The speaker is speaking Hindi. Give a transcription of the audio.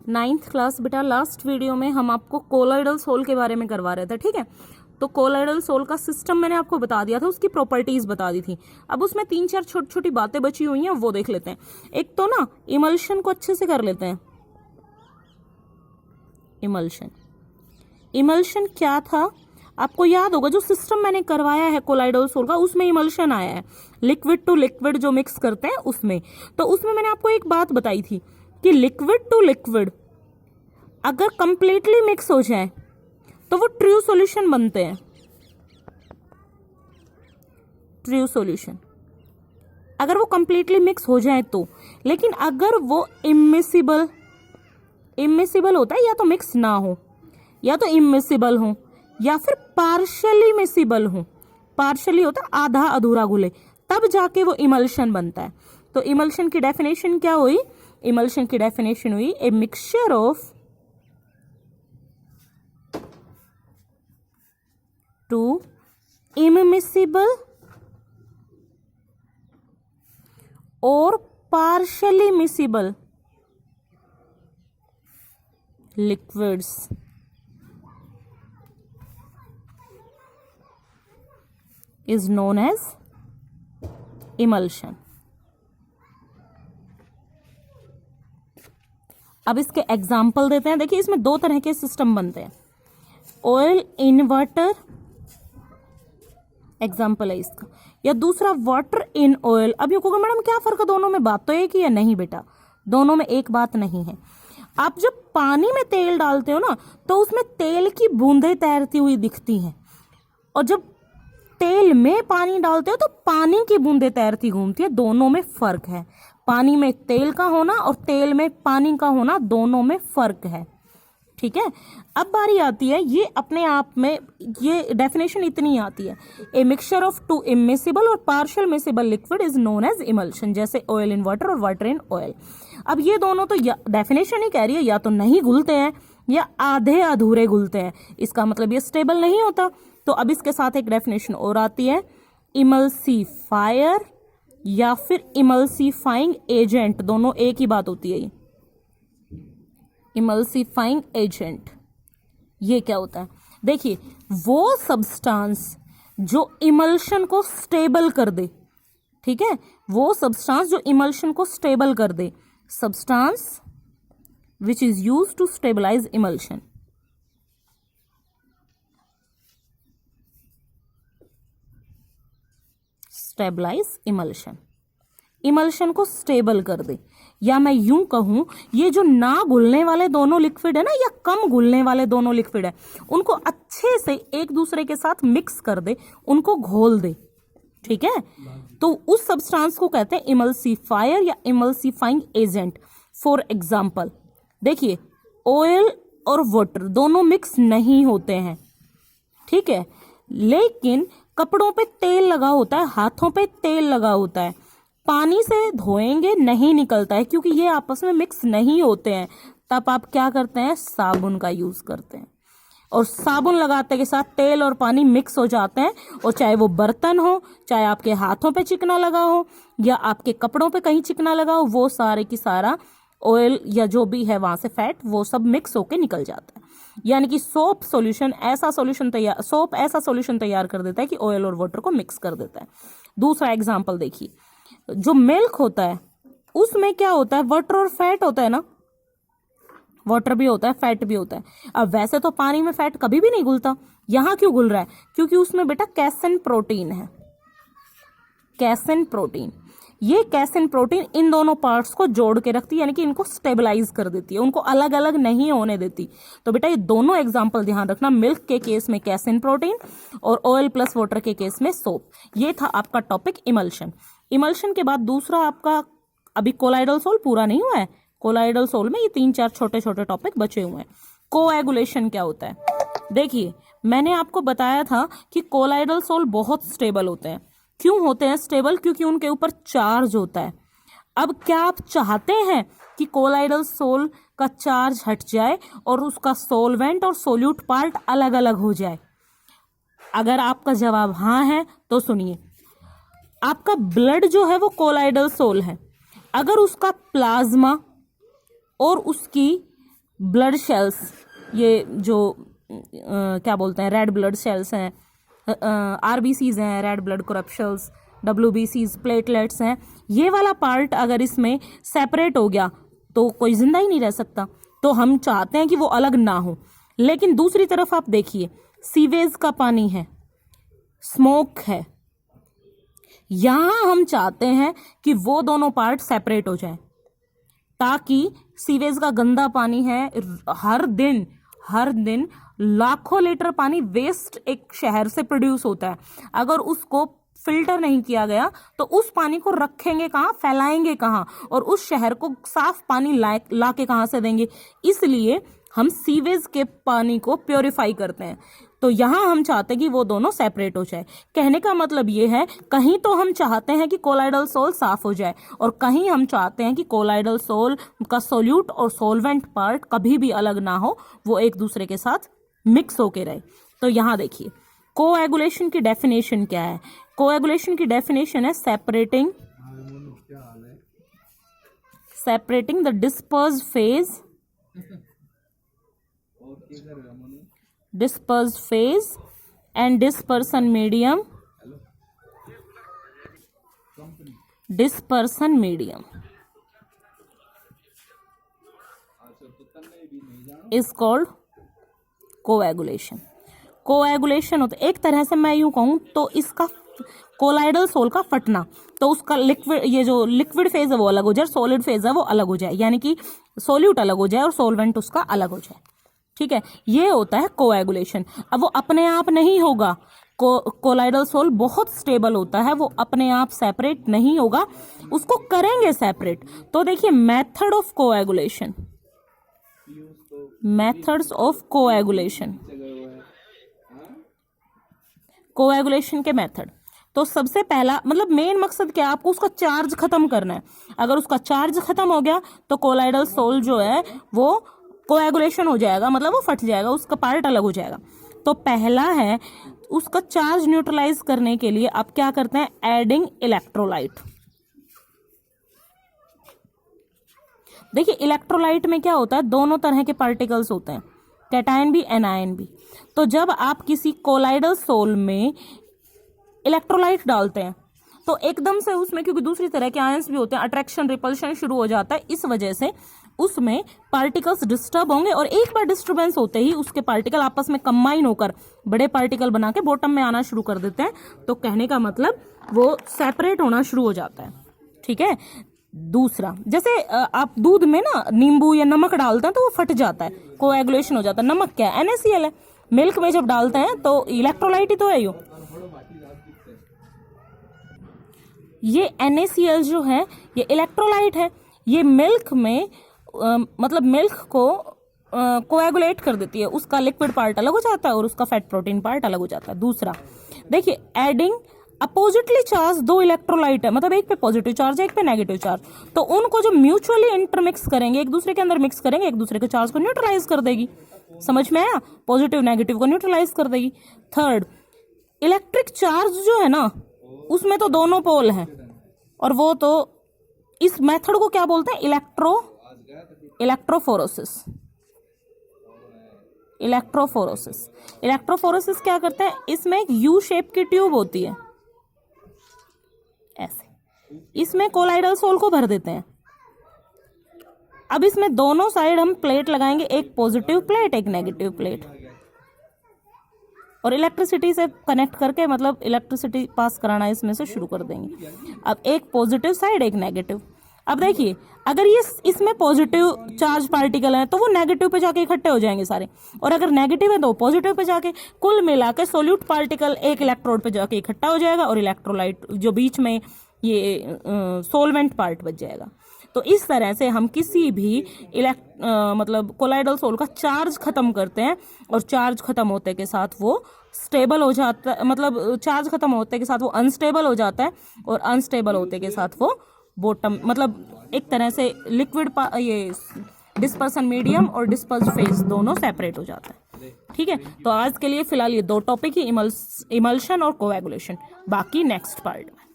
नाइन्थ क्लास बेटा, लास्ट वीडियो में हम आपको कोलॉइडल सोल के बारे में करवा रहे थे, ठीक है। तो कोलॉइडल सोल का सिस्टम मैंने आपको बता दिया था, उसकी प्रॉपर्टीज बता दी थी। अब उसमें 3-4 छोटी छोटी बातें बची हुई हैं, वो देख लेते हैं। एक तो ना इमल्शन को अच्छे से कर लेते हैं। इमल्शन क्या था आपको याद होगा, जो सिस्टम मैंने करवाया है कोलॉइडल सोल का, उसमें इमल्शन आया है, लिक्विड टू लिक्विड जो मिक्स करते हैं उसमें। तो उसमें मैंने आपको एक बात बताई थी कि लिक्विड टू लिक्विड अगर कंप्लीटली मिक्स हो जाए तो वो ट्रू सॉल्यूशन बनते हैं, ट्रू सॉल्यूशन अगर वो कंप्लीटली मिक्स हो जाए तो। लेकिन अगर वो इमिसिबल होता है, या तो मिक्स ना हो, या तो इमिसिबल हो, या फिर पार्शियली मिसिबल हो। पार्शियली होता है आधा अधूरा घुले, तब जाके वो इमल्शन बनता है। तो इमल्शन की डेफिनेशन क्या हुई? इमल्शन की डेफिनेशन हुई a mixture of two immiscible और partially miscible liquids is known as emulsion। अब इसके एग्जाम्पल देते हैं। देखिए, इसमें 2 तरह के सिस्टम बनते हैं। ऑयल इन्वर्टर एग्जाम्पल है इसका, या दूसरा वाटर इन ऑयल। अब ये कहोगे मैडम क्या फर्क है दोनों में, बात तो एक ही है। नहीं बेटा, दोनों में एक बात नहीं है। आप जब पानी में तेल डालते हो ना, तो उसमें तेल की बूंदें तैरती हुई दिखती हैं, और जब तेल में पानी डालते हो तो पानी की बूंदें तैरती घूमती है। दोनों में फर्क है। पानी में तेल का होना और तेल में पानी का होना, दोनों में फर्क है, ठीक है। अब बारी आती है, ये अपने आप में ये डेफिनेशन इतनी आती है, a mixture of two immiscible और partial miscible liquid is known as emulsion. जैसे ऑयल इन वाटर और वाटर इन ऑयल। अब ये दोनों तो डेफिनेशन ही कह रही है, या तो नहीं घुलते हैं या आधे अधूरे घुलते हैं। इसका मतलब ये स्टेबल नहीं होता। तो अब इसके साथ एक डेफिनेशन और आती है, इमल्सीफायर या फिर इमल्सीफाइंग एजेंट। दोनों एक ही बात होती है। ये इमल्सीफाइंग एजेंट ये क्या होता है? देखिए, वो सब्सटेंस जो इमल्शन को स्टेबल कर दे, ठीक है, वो सब्सटेंस जो इमल्शन को स्टेबल कर दे, substance which is used to stabilize emulsion. Stabilize emulsion, emulsion को स्टेबल कर दे। या मैं यूं कहूं, ये जो ना घुलने वाले दोनों लिक्विड है ना, या कम घुलने वाले दोनों लिक्विड है, उनको अच्छे से एक दूसरे के साथ मिक्स कर दे, उनको घोल दे, ठीक है। तो उस सब्सटेंस को कहते हैं इमल्सीफायर या इमल्सीफाइंग एजेंट। फॉर एग्जाम्पल देखिए, ऑयल और वाटर दोनों मिक्स नहीं होते हैं, ठीक है, लेकिन कपड़ों पे तेल लगा होता है, हाथों पे तेल लगा होता है, पानी से धोएंगे नहीं निकलता है, क्योंकि ये आपस में मिक्स नहीं होते हैं। तब आप क्या करते हैं? साबुन का यूज करते हैं, और साबुन लगाते के साथ तेल और पानी मिक्स हो जाते हैं, और चाहे वो बर्तन हो, चाहे आपके हाथों पे चिकना लगा हो, या आपके कपड़ों पे कहीं चिकना लगा हो, वो सारे की सारा ऑयल या जो भी है वहां से फैट, वो सब मिक्स होके निकल जाता है। यानी कि सोप ऐसा सॉल्यूशन तैयार कर देता है कि ऑयल और वाटर को मिक्स कर देता है। दूसरा एग्जांपल देखिए, जो मिल्क होता है उसमें क्या होता है? वाटर और फैट होता है ना, वाटर भी होता है, फैट भी होता है। अब वैसे तो पानी में फैट कभी भी नहीं घुलता, यहां क्यों घुल रहा है? क्योंकि उसमें बेटा कैसिन प्रोटीन है। कैसिन प्रोटीन, ये कैसिन प्रोटीन इन दोनों पार्ट्स को जोड़ के रखती है, यानी कि इनको स्टेबलाइज कर देती है, उनको अलग अलग नहीं होने देती। तो बेटा ये दोनों एग्जांपल ध्यान रखना, मिल्क के केस में कैसिन प्रोटीन और ऑयल प्लस वाटर के केस में सोप। ये था आपका टॉपिक इमल्शन। इमल्शन के बाद दूसरा आपका, अभी कोलॉइडल सोल पूरा नहीं हुआ है, कोलॉइडल सोल में ये 3-4 छोटे छोटे टॉपिक बचे हुए हैं। कोएगुलेशन क्या होता है? देखिए, मैंने आपको बताया था कि कोलॉइडल सोल बहुत स्टेबल होते हैं। क्यों होते हैं स्टेबल? क्योंकि उनके ऊपर चार्ज होता है। अब क्या आप चाहते हैं कि कोलॉइडल सोल का चार्ज हट जाए और उसका सोलवेंट और सोल्यूट पार्ट अलग अलग हो जाए? अगर आपका जवाब हाँ है तो सुनिए, आपका ब्लड जो है वो कोलॉइडल सोल है। अगर उसका प्लाज्मा और उसकी ब्लड सेल्स, ये जो क्या बोलते हैं, रेड ब्लड सेल्स हैं, आरबीसीज हैं, रेड ब्लड करप्शंस, डब्ल्यूबीसीज, प्लेटलेट्स हैं, ये वाला पार्ट अगर इसमें सेपरेट हो गया तो कोई जिंदा ही नहीं रह सकता। तो हम चाहते हैं कि वो अलग ना हो। लेकिन दूसरी तरफ आप देखिए, सीवेज का पानी है, स्मोक है, यहां हम चाहते हैं कि वो दोनों पार्ट सेपरेट हो जाए, ताकि सीवेज का गंदा पानी है, हर दिन लाखों लीटर पानी वेस्ट एक शहर से प्रोड्यूस होता है। अगर उसको फिल्टर नहीं किया गया तो उस पानी को रखेंगे कहाँ, फैलाएंगे कहाँ, और उस शहर को साफ पानी ला के कहाँ से देंगे। इसलिए हम सीवेज के पानी को प्योरीफाई करते हैं। तो यहां हम चाहते हैं कि वो दोनों सेपरेट हो जाए। कहने का मतलब ये है, कहीं तो हम चाहते हैं कि कोलाइडल सोल साफ हो जाए, और कहीं हम चाहते हैं कि कोलाइडल सोल का सोल्यूट और सोलवेंट पार्ट कभी भी अलग ना हो, वो एक दूसरे के साथ मिक्स होके रहे। तो यहां देखिए, कोएगुलेशन की डेफिनेशन क्या है। कोएगुलेशन की डेफिनेशन है separating the dispersed phase and dispersion medium is called coagulation। Coagulation होता है, एक तरह से मैं यूं कहूं तो इसका कोलाइडल सोल का फटना, तो उसका लिक्विड, ये जो लिक्विड फेज है वो अलग हो जाए, सॉलिड फेज है वो अलग हो जाए, यानी कि सोल्यूट अलग हो जाए और सोलवेंट उसका अलग हो जाए। ठीक है, ये होता है कोएगुलेशन। अब वो अपने आप नहीं होगा, कोलाइडल सोल बहुत स्टेबल होता है, वो अपने आप सेपरेट नहीं होगा, उसको करेंगे सेपरेट। तो देखिए, method of coagulation, methods of coagulation, coagulation के मेथड। तो सबसे पहला मतलब मेन मकसद क्या है, आपको उसका चार्ज खत्म करना है। अगर उसका चार्ज खत्म हो गया तो कोलाइडल सोल जो है वो कोएगुलेशन हो जाएगा, मतलब वो फट जाएगा, उसका पार्ट अलग हो जाएगा। तो पहला है, उसका चार्ज न्यूट्रलाइज करने के लिए आप क्या करते हैं, एडिंग इलेक्ट्रोलाइट। देखिए, इलेक्ट्रोलाइट में क्या होता है, दोनों तरह के पार्टिकल्स होते हैं, कैटायन भी एनायन भी। तो जब आप किसी कोलाइडल सोल में इलेक्ट्रोलाइट डालते हैं तो एकदम से उसमें, क्योंकि दूसरी तरह के आयंस भी होते हैं, अट्रैक्शन रिपल्शन शुरू हो जाता है, इस वजह से उसमें पार्टिकल्स डिस्टर्ब होंगे, और एक बार डिस्टर्बेंस होते ही उसके पार्टिकल आपस में कंबाइन होकर बड़े पार्टिकल बना के बॉटम में आना शुरू कर देते हैं। तो कहने का मतलब वो सेपरेट होना शुरू हो जाता है। ठीक है, दूसरा, जैसे आप दूध में ना नींबू या नमक डालते हैं तो वो फट जाता है, कोएगुलेशन हो जाता है। नमक क्या है, NaCl है। मिल्क में जब डालते हैं तो इलेक्ट्रोलाइट ही तो है ये NaCl जो है ये इलेक्ट्रोलाइट है। ये मिल्क में मतलब मिल्क को कोएगुलेट कर देती है, उसका लिक्विड पार्ट अलग हो जाता है और उसका फैट प्रोटीन पार्ट अलग हो जाता है। दूसरा देखिए, एडिंग अपोजिटली चार्ज, दो इलेक्ट्रोलाइट है, मतलब एक पे पॉजिटिव चार्ज है, एक पे नेगेटिव चार्ज, तो उनको जो म्यूचुअली इंटरमिक्स करेंगे, एक दूसरे के अंदर मिक्स करेंगे, एक दूसरे के चार्ज को न्यूट्रलाइज कर देगी। समझ में आया, पॉजिटिव नेगेटिव को न्यूट्रलाइज कर देगी। थर्ड, इलेक्ट्रिक चार्ज जो है ना उसमें तो दोनों पोल हैं, और वो तो इस मेथड को क्या बोलते हैं, इलेक्ट्रोफोरोसिस। इलेक्ट्रोफोरोसिस क्या करते हैं, इसमें एक यू शेप की ट्यूब होती है ऐसे, इसमें कोलाइडल सोल को भर देते हैं। अब इसमें दोनों साइड हम प्लेट लगाएंगे, एक पॉजिटिव प्लेट एक नेगेटिव प्लेट, और इलेक्ट्रिसिटी से कनेक्ट करके, मतलब इलेक्ट्रिसिटी पास कराना इसमें से शुरू कर देंगे। अब एक पॉजिटिव साइड एक नेगेटिव। अब देखिए, अगर ये इसमें पॉजिटिव चार्ज पार्टिकल है तो वो नेगेटिव पे जाके इकट्ठे हो जाएंगे सारे, और अगर नेगेटिव है तो पॉजिटिव पे जाके, कुल मिला के सोल्यूट पार्टिकल एक इलेक्ट्रोड पे जाके इकट्ठा हो जाएगा, और इलेक्ट्रोलाइट जो बीच में ये सोलवेंट पार्ट बच जाएगा। तो इस तरह से हम किसी भी मतलब कोलाइडल सोल का चार्ज खत्म करते हैं, और चार्ज खत्म होते के साथ वो स्टेबल हो जाता है, मतलब चार्ज खत्म होते के साथ वो अनस्टेबल हो जाता है, और अनस्टेबल होते के साथ वो बॉटम, मतलब एक तरह से लिक्विड ये डिस्पर्सन मीडियम और डिस्पर्स फेज दोनों सेपरेट हो जाता है। ठीक है, तो आज के लिए फिलहाल ये दो टॉपिक ही, इमल्शन और कोएगुलेशन, बाकी नेक्स्ट पार्ट में।